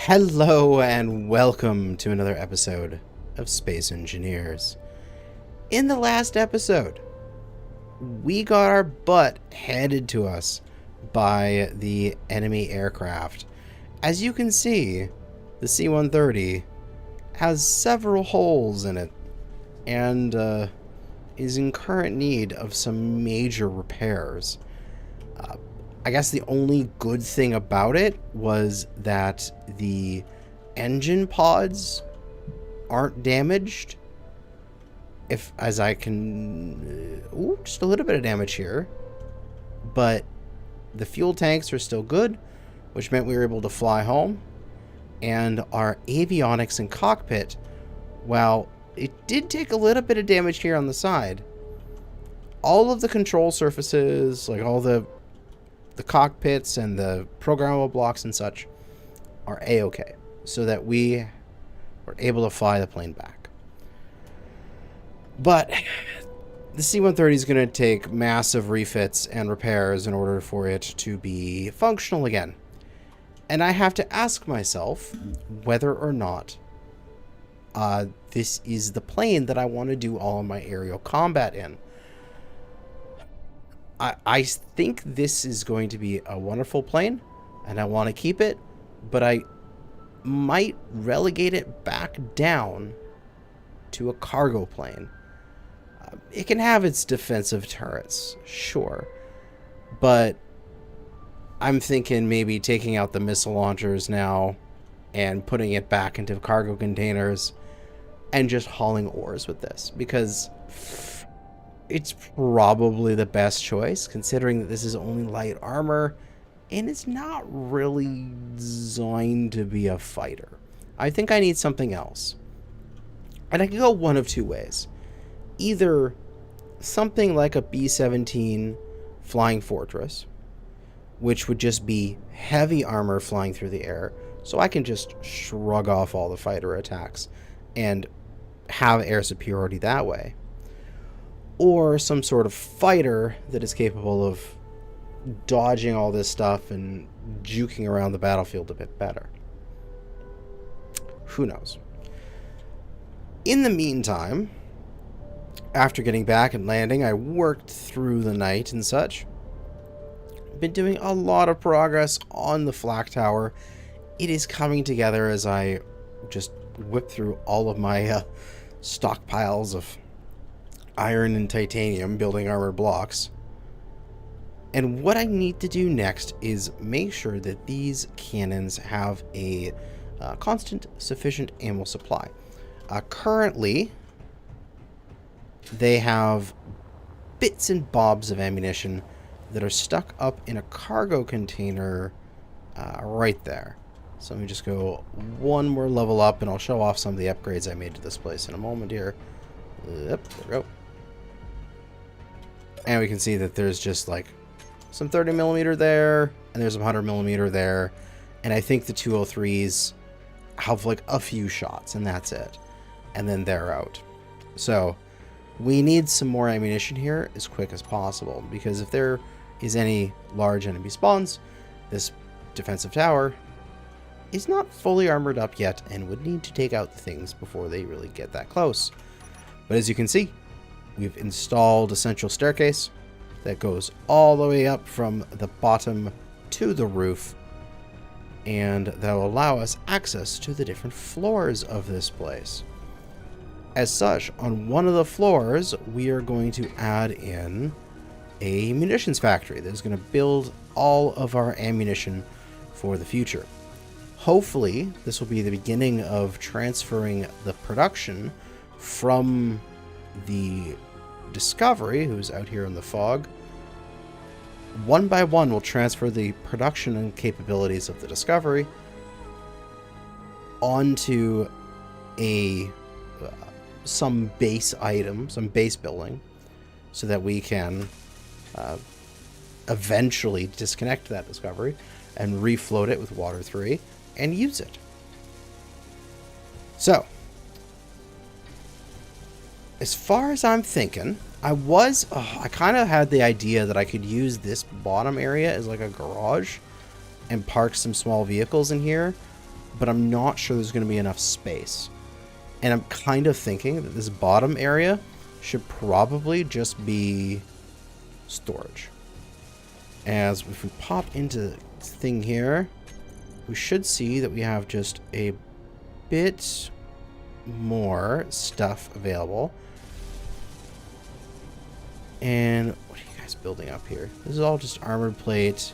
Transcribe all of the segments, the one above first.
Hello and welcome to another episode of Space Engineers. In the last episode, we got our butt handed to us by the enemy aircraft. As you can see, the C-130 has several holes in it and is in current need of some major repairs. I guess the only good thing about it was that the engine pods aren't damaged. As I can... just a little bit of damage here. But the fuel tanks are still good, which meant we were able to fly home. And our avionics and cockpit, while it did take a little bit of damage here on the side, all of the control surfaces, like all the cockpits and the programmable blocks and such, are a-okay, so that we were able to fly the plane back. But the C-130 is going to take massive refits and repairs in order for it to be functional again. And I have to ask myself whether or not this is the plane that I want to do all of my aerial combat in. I think this is going to be a wonderful plane, and I want to keep it, but I might relegate it back down to a cargo plane. It can have its defensive turrets, sure, but I'm thinking maybe taking out the missile launchers now and putting it back into cargo containers and just hauling ores with this, because it's probably the best choice, considering that this is only light armor and it's not really designed to be a fighter. I think I need something else. And I can go one of two ways. Either something like a B-17 Flying Fortress, which would just be heavy armor flying through the air, so I can just shrug off all the fighter attacks and have air superiority that way. Or some sort of fighter that is capable of dodging all this stuff and juking around the battlefield a bit better. Who knows? In the meantime, after getting back and landing, I worked through the night and such. Been doing a lot of progress on the Flak Tower. It is coming together as I just whip through all of my stockpiles of iron and titanium building armor blocks. And what I need to do next is make sure that these cannons have a constant, sufficient ammo supply. Currently, they have bits and bobs of ammunition that are stuck up in a cargo container right there. So let me just go one more level up and I'll show off some of the upgrades I made to this place in a moment here. Yep, there we go. And we can see that there's just like some 30mm there, and there's some 100mm there, and I think the 203s have like a few shots, and that's it. And then they're out. So we need some more ammunition here as quick as possible, because if there is any large enemy spawns, this defensive tower is not fully armored up yet and would need to take out the things before they really get that close. But as you can see, we've installed a central staircase that goes all the way up from the bottom to the roof, and that will allow us access to the different floors of this place. As such, on one of the floors, we are going to add in a munitions factory that is going to build all of our ammunition for the future. Hopefully, this will be the beginning of transferring the production from the Discovery, who's out here in the fog. One by one, we'll transfer the production and capabilities of the Discovery onto some base item, some base building, so that we can eventually disconnect that Discovery and refloat it with Water 3 and use it. So, as far as I'm thinking, I kind of had the idea that I could use this bottom area as like a garage and park some small vehicles in here. but I'm not sure there's going to be enough space. And I'm kind of thinking that this bottom area should probably just be storage. As if we pop into the thing here, we should see that we have just a bit more stuff available. And what are you guys building up here? This is all just armored plate.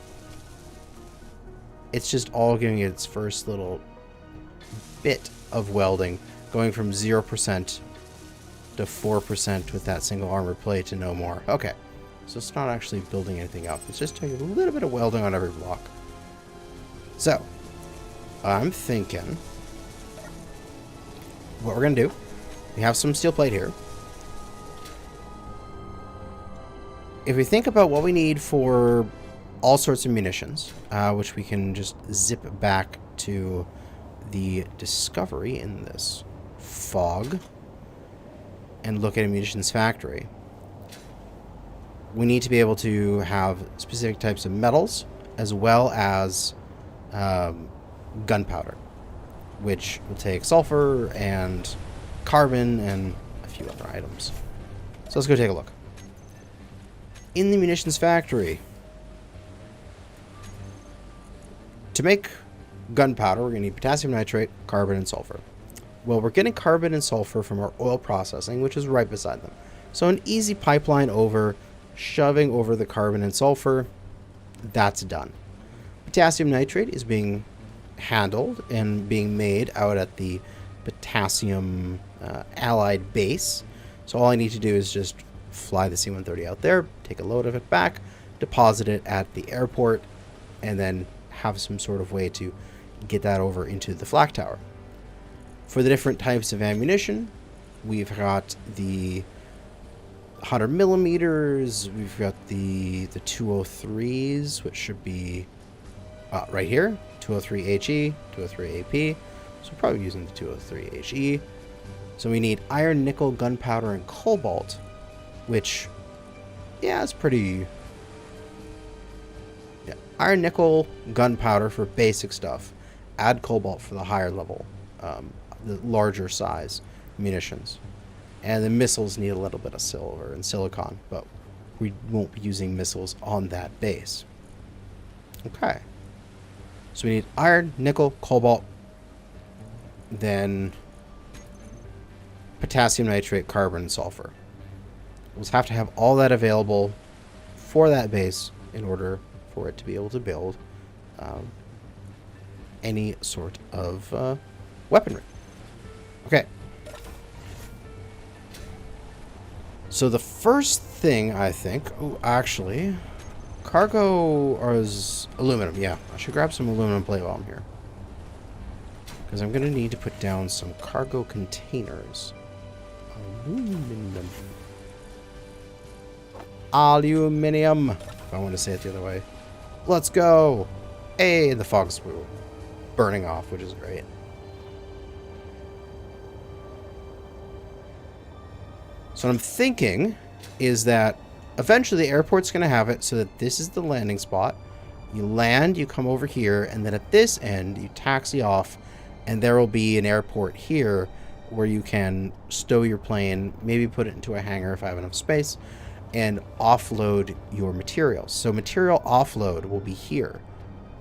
It's just all giving it its first little bit of welding, going from 0% to 4% with that single armored plate to no more. Okay, so it's not actually building anything up. It's just taking a little bit of welding on every block. So, I'm thinking what we're going to do, we have some steel plate here. If we think about what we need for all sorts of munitions, which we can just zip back to the discovery in this fog and look at a Munitions Factory, we need to be able to have specific types of metals as well as gunpowder, which will take sulfur and carbon and a few other items. So let's go take a look. In the Munitions Factory, to make gunpowder, we're going to need potassium nitrate, carbon, and sulfur. Well, we're getting carbon and sulfur from our oil processing, which is right beside them. So an easy pipeline over, shoving over the carbon and sulfur, that's done. Potassium nitrate is being handled and being made out at the potassium allied base. So all I need to do is just fly the C-130 out there, take a load of it back, deposit it at the airport, and then have some sort of way to get that over into the flak tower. For the different types of ammunition, we've got the 100 millimeters, we've got the 203s, which should be right here, 203 HE, 203 AP, so we're probably using the 203 HE. So we need iron, nickel, gunpowder, and cobalt, which, yeah, it's pretty... Yeah, iron, nickel, gunpowder for basic stuff. Add cobalt for the higher level, the larger size munitions. And the missiles need a little bit of silver and silicon, but we won't be using missiles on that base. Okay. So we need iron, nickel, cobalt, then potassium nitrate, carbon, and sulfur. We'll just have to have all that available for that base in order for it to be able to build any sort of weaponry. Okay. So the first thing I think... Oh, actually... Cargo is aluminum. Yeah, I should grab some aluminum plate while I'm here. Because I'm going to need to put down some cargo containers. Aluminum. Aluminium. If I want to say it the other way. Let's go. Hey, the fog's burning off, which is great. So what I'm thinking is that eventually the airport's going to have it so that this is the landing spot. You land, you come over here, and then at this end, you taxi off, and there will be an airport here where you can stow your plane, maybe put it into a hangar if I have enough space, and offload your materials. So material offload will be here,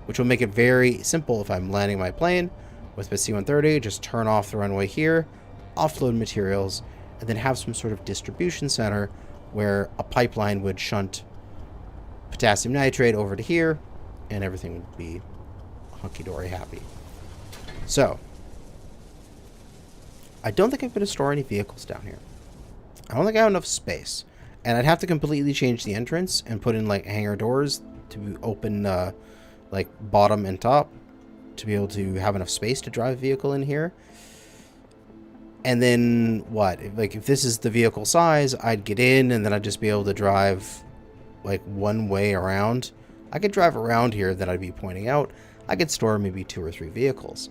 which will make it very simple if I'm landing my plane with my C-130, just turn off the runway here, offload materials, and then have some sort of distribution center where a pipeline would shunt potassium nitrate over to here, and everything would be hunky-dory happy. So, I don't think I'm going to store any vehicles down here. I don't think I have enough space. And I'd have to completely change the entrance and put in, like, hangar doors to open, like, bottom and top to be able to have enough space to drive a vehicle in here. And then what? Like, if this is the vehicle size, I'd get in and then I'd just be able to drive like one way around. I could drive around here that I'd be pointing out. I could store maybe 2 or 3 vehicles,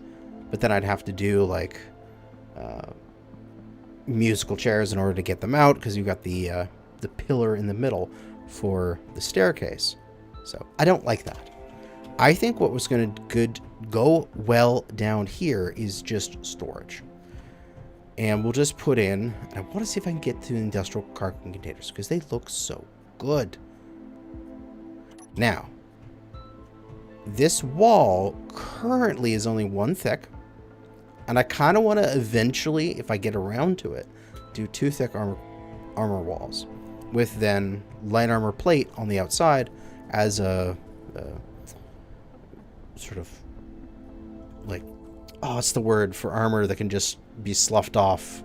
but then I'd have to do like musical chairs in order to get them out, because you've got the pillar in the middle for the staircase. So I don't like that. I think what was going to go well down here is just storage. And we'll just put in, I want to see if I can get to the industrial cargo containers because they look so good. Now, this wall currently is only 1 thick. And I kind of want to eventually, if I get around to it, do 2 thick armor walls with then light armor plate on the outside as a sort of like, oh, what's the word for armor that can just be sloughed off?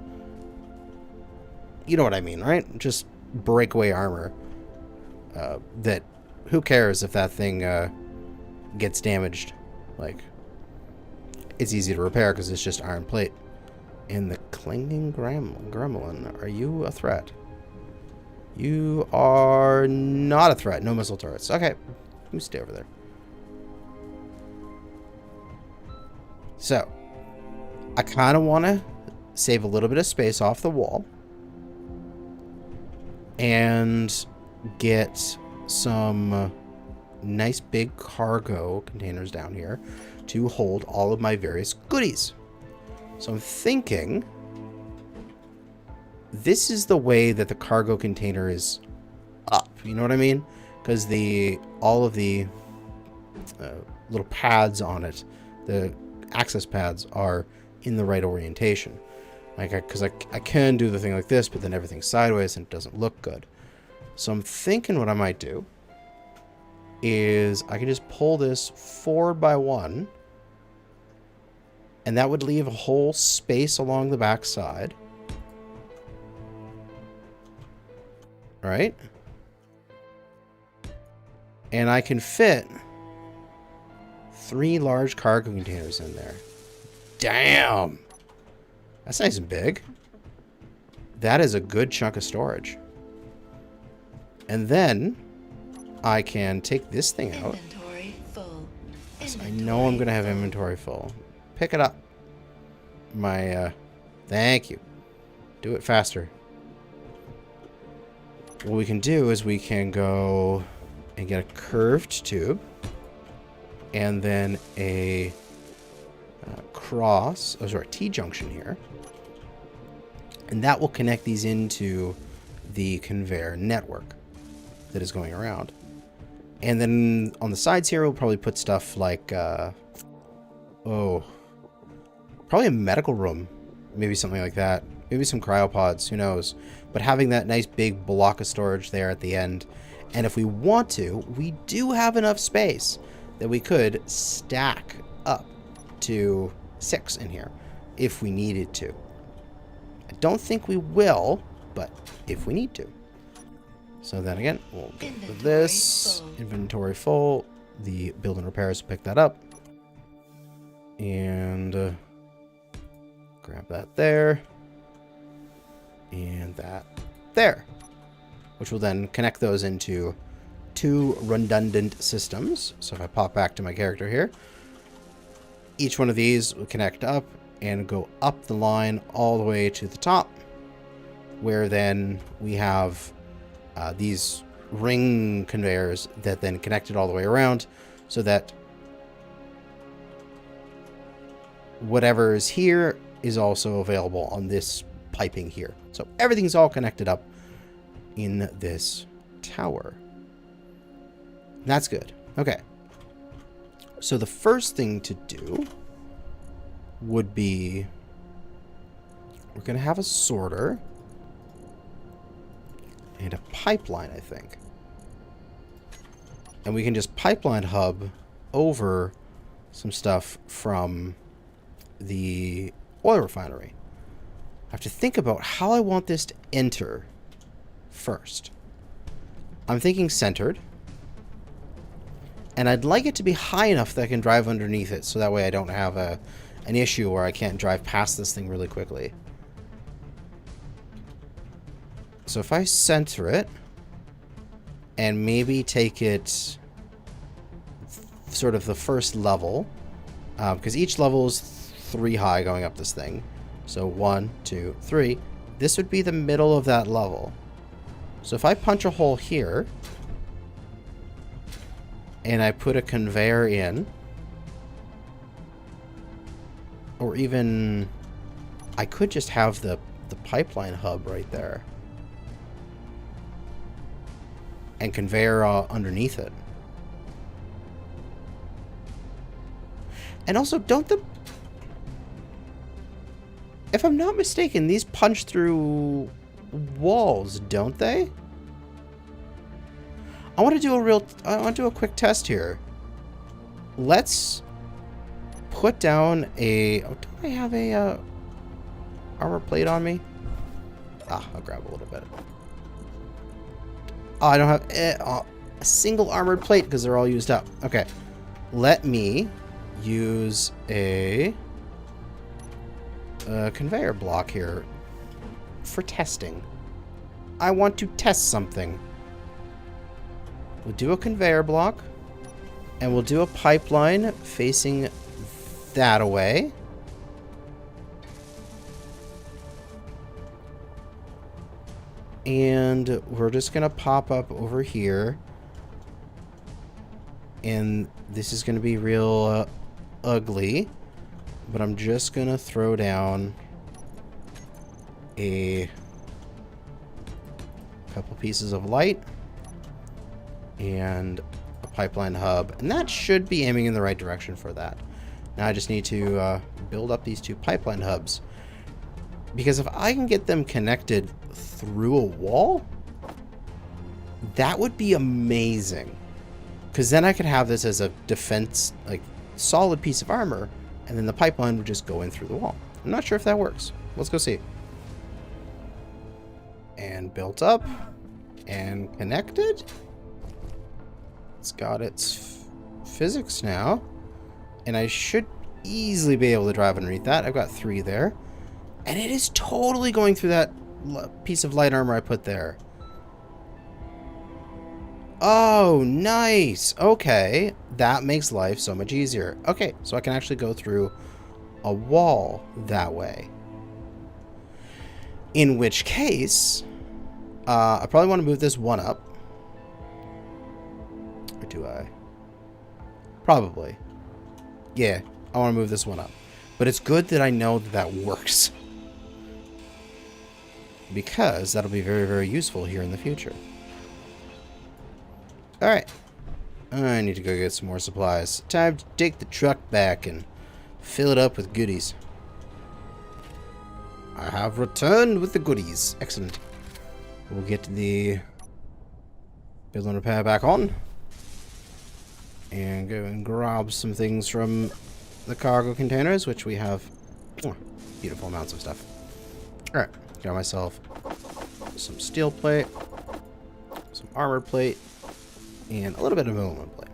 You know what I mean, right? Just breakaway armor. That, who cares if that thing gets damaged? Like, it's easy to repair because it's just iron plate. And the clinging gremlin, are you a threat? You are not a threat. No missile turrets. Okay, you stay over there. So, I kind of want to save a little bit of space off the wall and get some nice big cargo containers down here to hold all of my various goodies. So I'm thinking this is the way that the cargo container is up. You know what I mean? Because all of the little pads on it, the access pads, are in the right orientation. Like, because I can do the thing like this, but then everything's sideways and it doesn't look good. So I'm thinking what I might do is I can just pull this forward by 1, and that would leave a whole space along the back side. Right? And I can fit 3 large cargo containers in there. Damn! That's nice and big. That is a good chunk of storage. And then I can take this thing out. Inventory full. I know I'm going to have inventory full. Pick it up. Thank you. Do it faster. What we can do is we can go and get a curved tube. And then a T-junction here. And that will connect these into the conveyor network that is going around. And then on the sides here, we'll probably put stuff like, probably a medical room. Maybe something like that. Maybe some cryopods, who knows. But having that nice big block of storage there at the end. And if we want to, we do have enough space that we could stack up to 6 in here if we needed to. I don't think we will, but if we need to. So then again, we'll go with this. Inventory full. The build and repairs will pick that up. And grab that there. And that there. Which will then connect those into 2 redundant systems. So if I pop back to my character here, each one of these will connect up and go up the line all the way to the top, where then we have these ring conveyors that then connect it all the way around, so that whatever is here is also available on this piping here. So everything's all connected up in this tower. That's good. Okay. So the first thing to do would be, we're going to have a sorter and a pipeline, I think. And we can just pipeline hub over some stuff from the oil refinery. I have to think about how I want this to enter first. I'm thinking centered. And I'd like it to be high enough that I can drive underneath it, so that way I don't have an issue where I can't drive past this thing really quickly. So if I center it, and maybe take it sort of the first level, because each level is 3 high going up this thing. So 1, 2, 3. This would be the middle of that level. So if I punch a hole here, and I put a conveyor in, or even I could just have the pipeline hub right there and conveyor underneath it. And also, if I'm not mistaken, these punch through walls, don't they? I want to do a quick test here. Let's put down a, oh, don't I have a armor plate on me? I'll grab a little bit. Oh, I don't have a single armored plate because they're all used up. Okay. Let me use a conveyor block here for testing. I want to test something. We'll do a conveyor block, and we'll do a pipeline facing that away. And we're just going to pop up over here. And this is going to be real ugly. But I'm just going to throw down a couple pieces of light and a pipeline hub. And that should be aiming in the right direction for that. Now I just need to build up these two pipeline hubs. Because if I can get them connected through a wall, that would be amazing. Because then I could have this as a defense, like, solid piece of armor, and then the pipeline would just go in through the wall. I'm not sure if that works. Let's go see. And built up. And connected. It's got its physics now. And I should easily be able to drive underneath that. I've got 3 there. And it is totally going through that piece of light armor I put there. Oh, nice. Okay. That makes life so much easier. Okay, so I can actually go through a wall that way. In which case, I probably want to move this one up. Or do I? Probably. Yeah, I want to move this one up. But it's good that I know that that works. Because that'll be very, very useful here in the future. Alright. I need to go get some more supplies. Time to take the truck back and fill it up with goodies. I have returned with the goodies. Excellent. We'll get the build and repair back on. And go and grab some things from the cargo containers, which we have beautiful amounts of stuff. Alright. Got myself some steel plate, some armor plate, and a little bit of aluminum plate.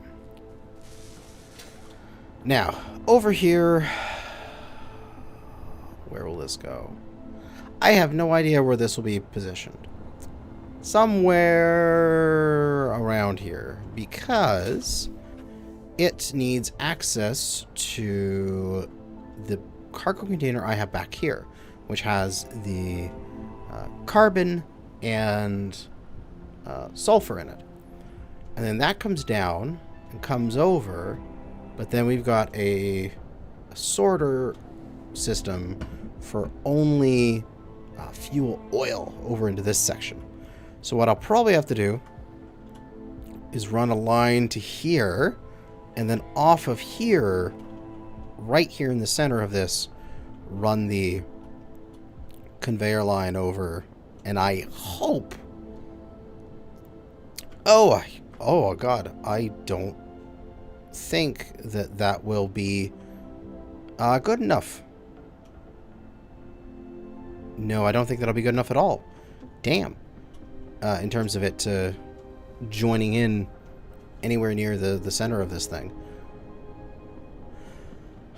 Now, over here, where will this go? I have no idea where this will be positioned. Somewhere around here, because it needs access to the cargo container I have back here, which has the carbon and sulfur in it. And then that comes down and comes over, but then we've got a sorter system for only fuel oil over into this section. So what I'll probably have to do is run a line to here, and then off of here, right here in the center of this, run the conveyor line over, and I hope... Oh god, I don't think that that will be good enough. No, I don't think that'll be good enough at all. Damn. In terms of it joining in anywhere near the center of this thing.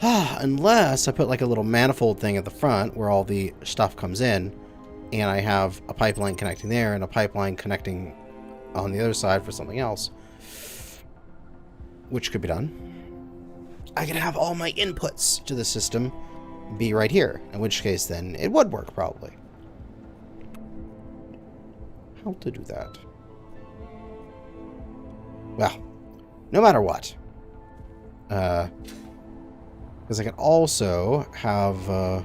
Unless I put like a little manifold thing at the front where all the stuff comes in, and I have a pipeline connecting there and a pipeline connecting on the other side for something else, which could be done. I could have all my inputs to the system be right here, in which case then it would work probably. How to do that? Well, No matter what. Because I can also have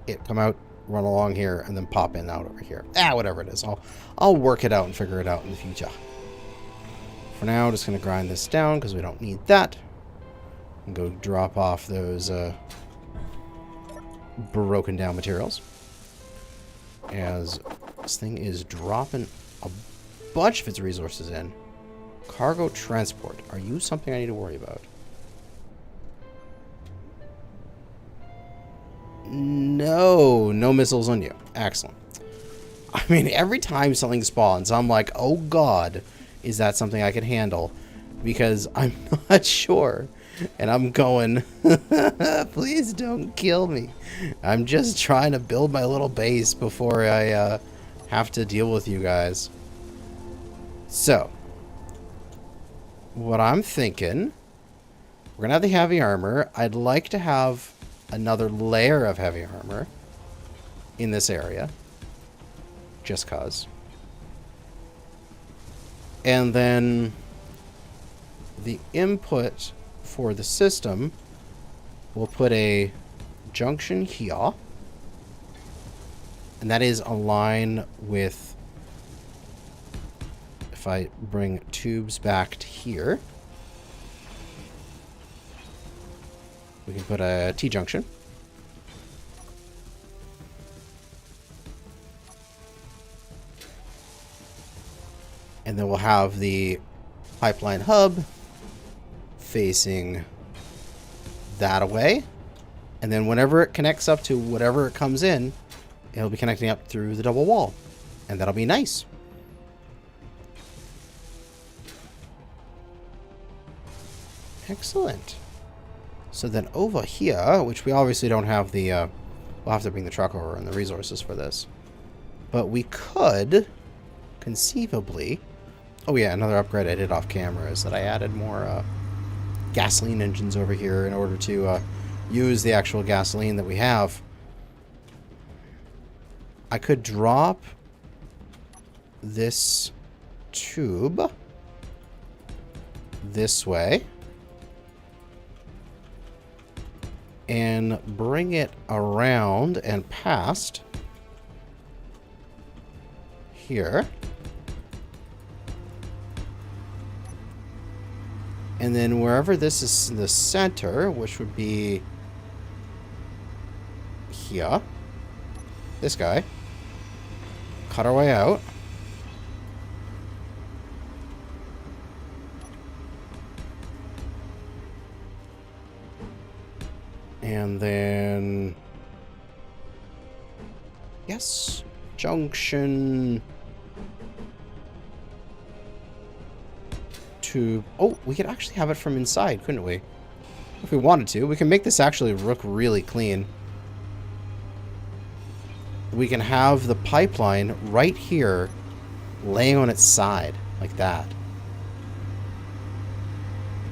it come out, run along here, and then pop in out over here. Whatever it is. I'll work it out and figure it out in the future. For now, just going to grind this down because we don't need that. And go drop off those broken down materials. As this thing is dropping a bunch of its resources in. Cargo transport. Are you something I need to worry about? No. No missiles on you. Excellent. I mean, every time something spawns, I'm like, oh god, is that something I can handle? Because I'm not sure. And I'm going, please don't kill me. I'm just trying to build my little base before I have to deal with you guys. So, what I'm thinking, we're going to have the heavy armor. I'd like to have another layer of heavy armor in this area. Just cause. And then the input for the system, we'll put a junction here. And that is aligned with, if I bring tubes back to here, we can put a T-junction. And then we'll have the pipeline hub facing that away. And then whenever it connects up to whatever it comes in, it'll be connecting up through the double wall. And that'll be nice. Excellent. So then over here, which we obviously don't have the, we'll have to bring the truck over and the resources for this. But we could, conceivably, oh yeah, another upgrade I did off camera is that I added more gasoline engines over here in order to use the actual gasoline that we have. I could drop this tube this way and bring it around and past here. And then wherever this is in the center, which would be here, this guy, cut our way out. And then, yes, junction to, oh, we could actually have it from inside, couldn't we? If we wanted to. We can make this actually look really clean. We can have the pipeline right here laying on its side, like that.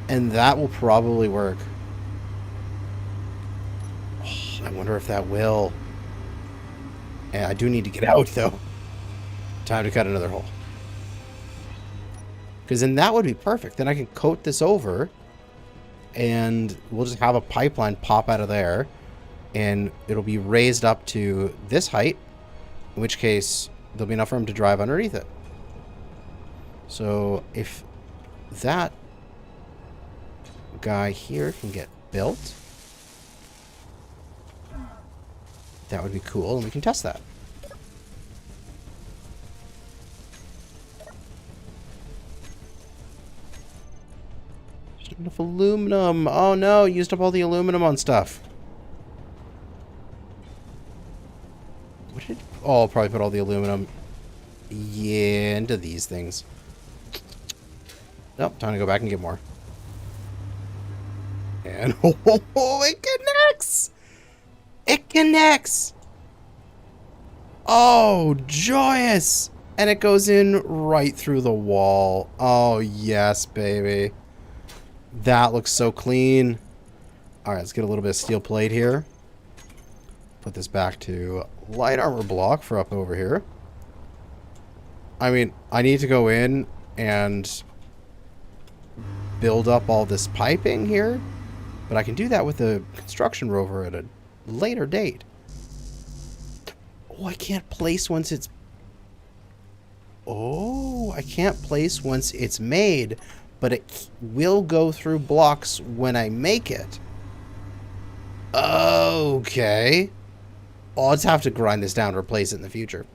And that will probably work. Oh, I wonder if that will. And I do need to get out, though. Time to cut another hole. Because then that would be perfect. Then I can coat this over and we'll just have a pipeline pop out of there and it'll be raised up to this height, in which case there'll be enough room to drive underneath it. So if that guy here can get built, that would be cool and we can test that. Enough aluminum. Oh no, used up all the aluminum on stuff. What did... Oh, I'll probably put all the aluminum, yeah, into these things. Nope, time to go back and get more. And oh, it connects! It connects! Oh, joyous! And it goes in right through the wall. Oh, yes, baby. That looks so clean. Alright, let's get a little bit of steel plate here. Put this back to light armor block for up over here. I mean, I need to go in and build up all this piping here, but I can do that with a construction rover at a later date. Oh, I can't place once it's... Oh, I can't place once it's made, but it will go through blocks when I make it. Okay. I'll just have to grind this down to replace it in the future.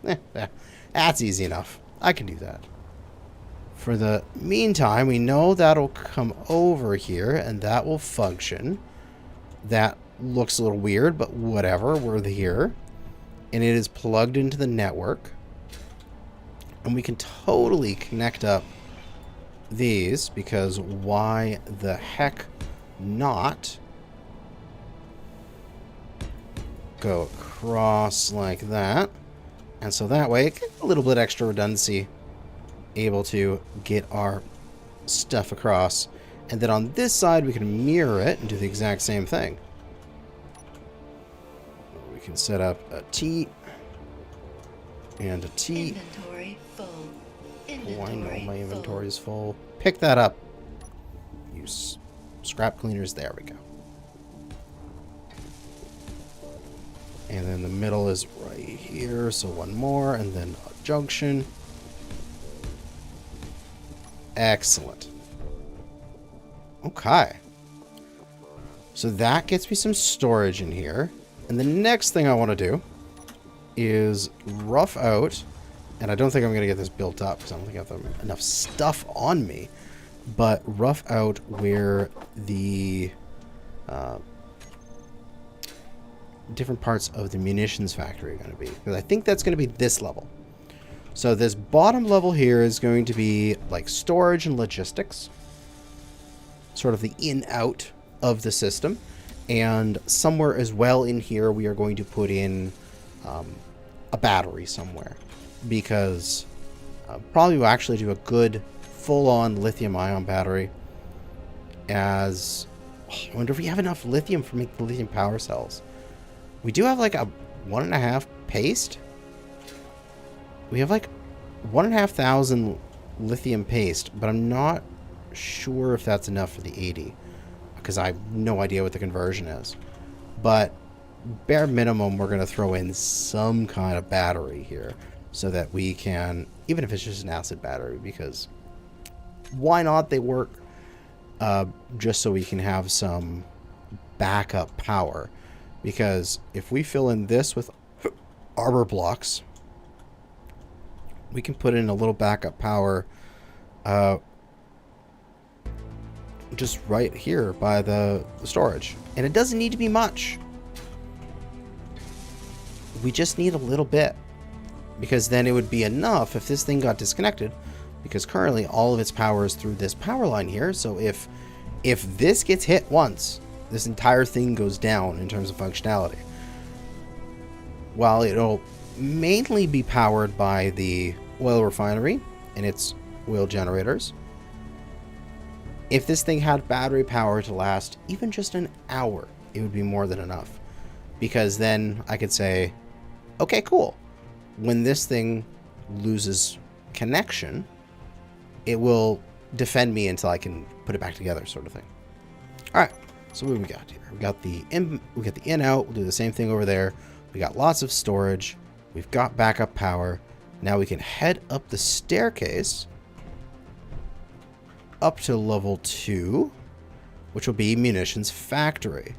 That's easy enough. I can do that. For the meantime, we know that'll come over here, and that will function. That looks a little weird, but whatever. We're here. And it is plugged into the network. And we can totally connect up these, because why the heck not? Go across like that. And so that way, a little bit extra redundancy. Able to get our stuff across. And then on this side, we can mirror it and do the exact same thing. We can set up a T and a T. Inventory full. Oh, I know my inventory is full. Pick that up. Use scrap cleaners. There we go. And then the middle is right here. So one more, and then a junction. Excellent. Okay. So that gets me some storage in here. And the next thing I want to do is rough out, and I don't think I'm going to get this built up because I don't think I have enough stuff on me, but rough out where the different parts of the munitions factory are going to be. Because I think that's going to be this level. So this bottom level here is going to be like storage and logistics. Sort of the in-out of the system. And somewhere as well in here we are going to put in a battery somewhere. Because probably we'll actually do a good full-on lithium-ion battery. As... I wonder if we have enough lithium for making the lithium power cells. We do have like a 1.5 paste. We have like 1,500 lithium paste, but I'm not sure if that's enough for the 80 because I have no idea what the conversion is. But bare minimum, we're going to throw in some kind of battery here so that we can, even if it's just an acid battery, because why not? They work just so we can have some backup power. Because if we fill in this with armor blocks, we can put in a little backup power just right here by the storage. And it doesn't need to be much. We just need a little bit. Because then it would be enough if this thing got disconnected. Because currently all of its power is through this power line here. So if this gets hit once, this entire thing goes down in terms of functionality. While it'll mainly be powered by the oil refinery and its oil generators. If this thing had battery power to last even just an hour, it would be more than enough. Because then I could say, okay, cool. When this thing loses connection, it will defend me until I can put it back together, sort of thing. All right, so what do we got here? We got the in out. We'll do the same thing over there. We got lots of storage. We've got backup power. Now we can head up the staircase up to level 2, which will be Munitions Factory.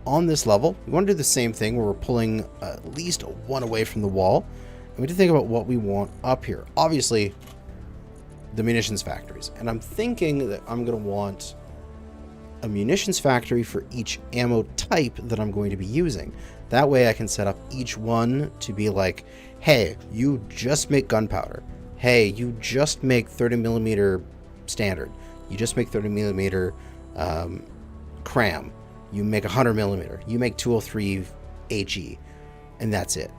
On this level, we want to do the same thing where we're pulling at least one away from the wall. And we have to think about what we want up here. Obviously, the munitions factories. And I'm thinking that I'm going to want a munitions factory for each ammo type that I'm going to be using. That way I can set up each one to be like, hey, you just make gunpowder. Hey, you just make 30mm standard. You just make 30mm cram. You make 100mm. You make 203 HE. And that's it.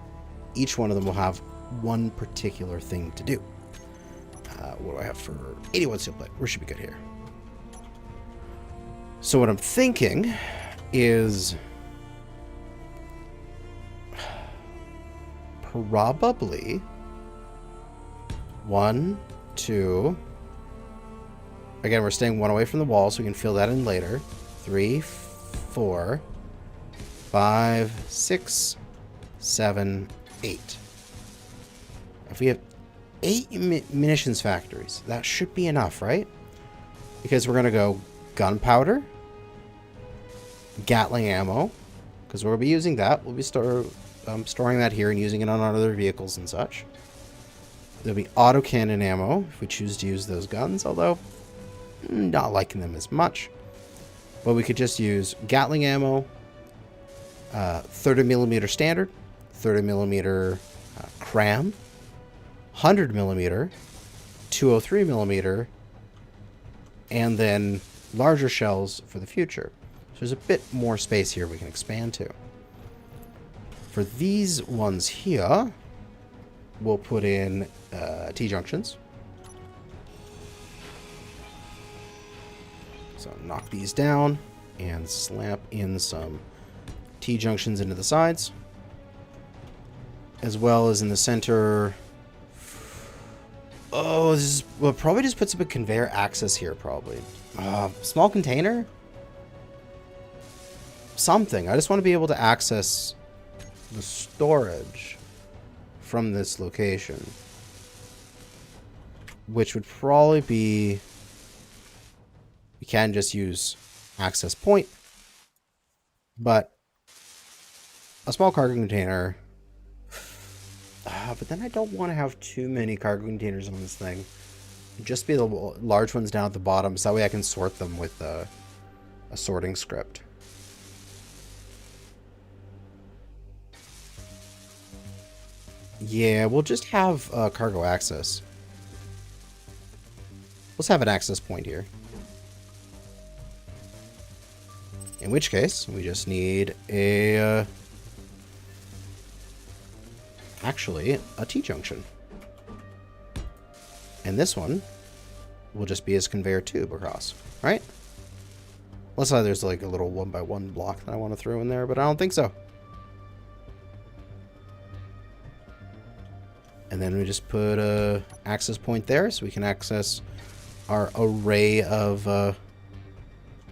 Each one of them will have one particular thing to do. What do I have for 81 steel plate? We should be good here. So what I'm thinking is probably 1, 2, Again, we're staying 1 away from the wall, so we can fill that in later. 3, 4, 5, 6, 7, 8. If we have 8 munitions factories, that should be enough, right? Because we're going to go gunpowder, Gatling ammo, because we'll be using that. We'll be storing that here and using it on other vehicles and such. There'll be autocannon ammo if we choose to use those guns, although not liking them as much. But we could just use Gatling ammo, 30mm standard, 30mm cram, 100mm, 203mm, and then larger shells for the future. So there's a bit more space here we can expand to. For these ones here, we'll put in T-junctions. So knock these down and slap in some T-junctions into the sides. As well as in the center. Oh, this is, we'll probably just put some conveyor access here, probably. Small container? Something. I just want to be able to access the storage from this location. Which would probably be... We can just use access point. But a small cargo container... but then I don't want to have too many cargo containers on this thing. Just be the large ones down at the bottom, so that way I can sort them with a sorting script. Yeah, we'll just have cargo access. Let's have an access point here. In which case, we just need a... actually, a T-junction. And this one will just be as conveyor tube across, right? Unless there's like a little 1x1 block that I want to throw in there, but I don't think so. And then we just put a access point there so we can access our array of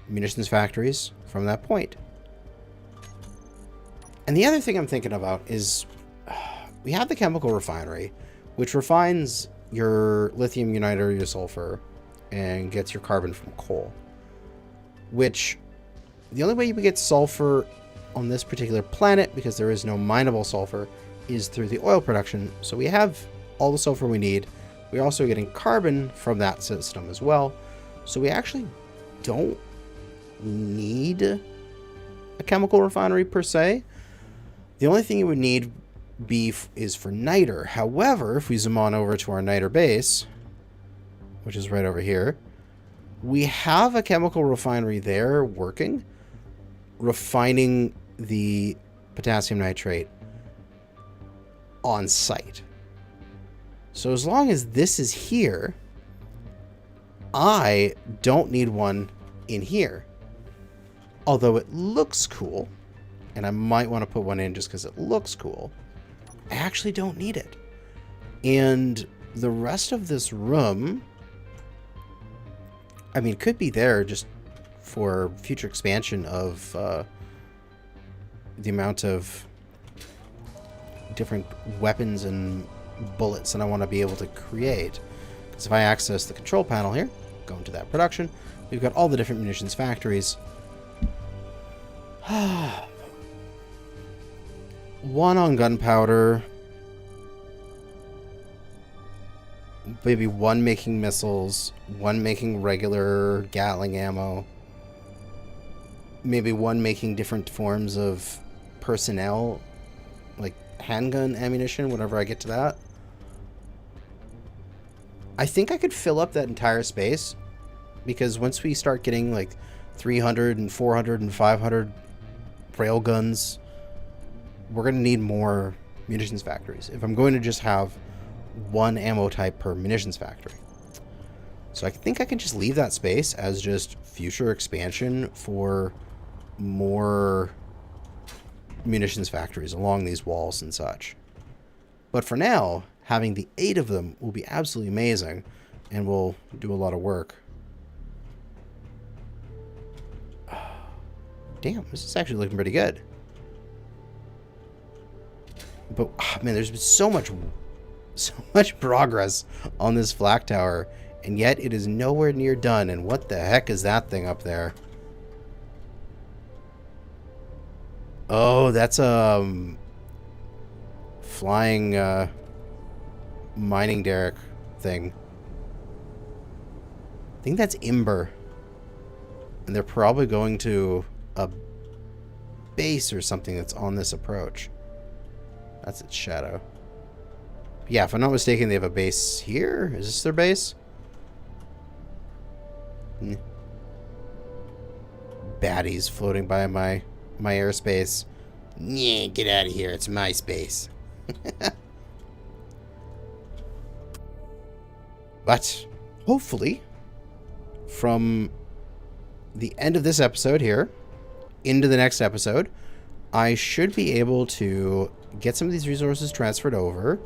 munitions factories from that point. And the other thing I'm thinking about is we have the chemical refinery, which refines your lithium unite or your sulfur and gets your carbon from coal. Which, the only way you can get sulfur on this particular planet, because there is no mineable sulfur, is through the oil production. So we have all the sulfur we need. We're also getting carbon from that system as well. So we actually don't need a chemical refinery per se. The only thing you would need is for niter. However, if we zoom on over to our niter base, which is right over here, we have a chemical refinery there working, refining the potassium nitrate on site. So as long as this is here, I don't need one in here. Although it looks cool, and I might want to put one in just because it looks cool, I actually don't need it. And the rest of this room, I mean, could be there just for future expansion of the amount of different weapons and bullets that I want to be able to create. Because if I access the control panel here, go into that production, we've got all the different munitions factories. One on gunpowder. Maybe one making missiles, one making regular Gatling ammo. Maybe one making different forms of personnel, like handgun ammunition, whenever I get to that. I think I could fill up that entire space, because once we start getting like 300 and 400 and 500 railguns, we're going to need more munitions factories if I'm going to just have one ammo type per munitions factory. So I think I can just leave that space as just future expansion for more munitions factories along these walls and such. But for now, having the 8 of them will be absolutely amazing, and will do a lot of work. Damn, this is actually looking pretty good. But, oh, man, there's been so much progress on this flak tower, and yet it is nowhere near done. And what the heck is that thing up there? Oh, that's flying mining derrick thing. I think that's Ember. And they're probably going to a base or something that's on this approach. That's its shadow. Yeah, if I'm not mistaken, they have a base here. Is this their base? Baddies floating by my airspace. Yeah, get out of here. It's my space. But hopefully, from the end of this episode here into the next episode, I should be able to get some of these resources transferred over,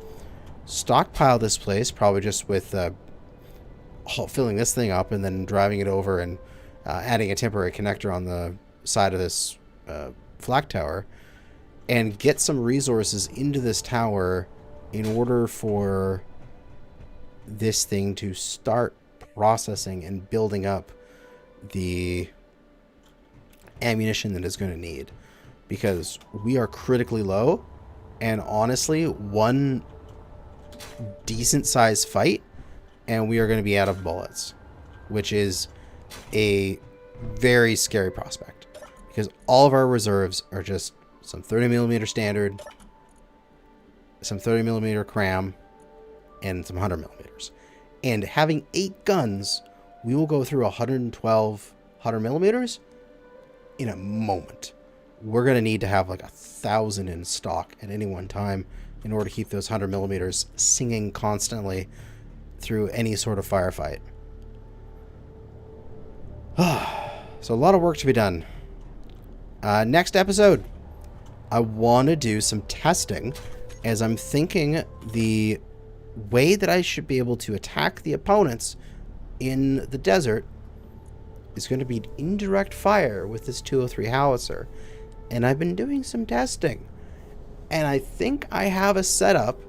stockpile this place, probably just with filling this thing up and then driving it over and adding a temporary connector on the side of this flak tower, and get some resources into this tower in order for this thing to start processing and building up the ammunition that it's going to need, because we are critically low, and honestly, one decent sized fight and we are going to be out of bullets, which is a very scary prospect, because all of our reserves are just some 30mm standard, some 30mm cram, and some 100mm. And having 8 guns, we will go through 112 100mm in a moment. We're going to need to have like 1,000 in stock at any one time in order to keep those 100mm singing constantly through any sort of firefight. So a lot of work to be done. Next episode, I want to do some testing, as I'm thinking the way that I should be able to attack the opponents in the desert is going to be indirect fire with this 203 howitzer. And I've been doing some testing, and I think I have a setup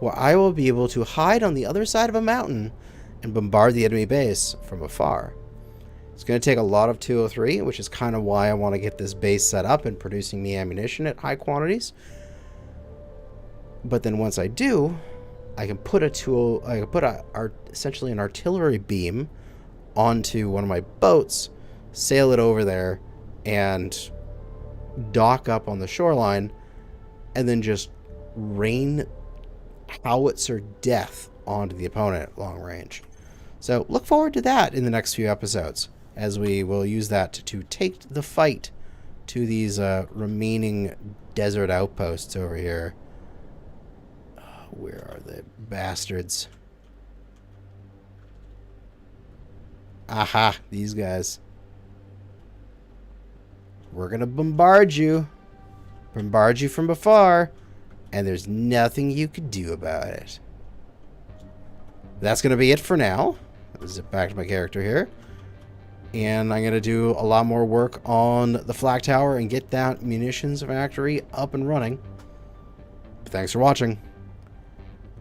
where I will be able to hide on the other side of a mountain and bombard the enemy base from afar. It's going to take a lot of 203, which is kind of why I want to get this base set up and producing me ammunition at high quantities. But then once I do, I can put essentially an artillery beam onto one of my boats, sail it over there, and dock up on the shoreline, and then just rain howitzer death onto the opponent at long range. So look forward to that in the next few episodes, as we will use that to take the fight to these remaining desert outposts over here. Where are the bastards? Aha, these guys. We're going to bombard you. Bombard you from afar. And there's nothing you could do about it. That's going to be it for now. Let's zip back to my character here. And I'm going to do a lot more work on the flak tower and get that munitions factory up and running. Thanks for watching.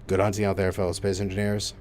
Good hunting out there, fellow space engineers.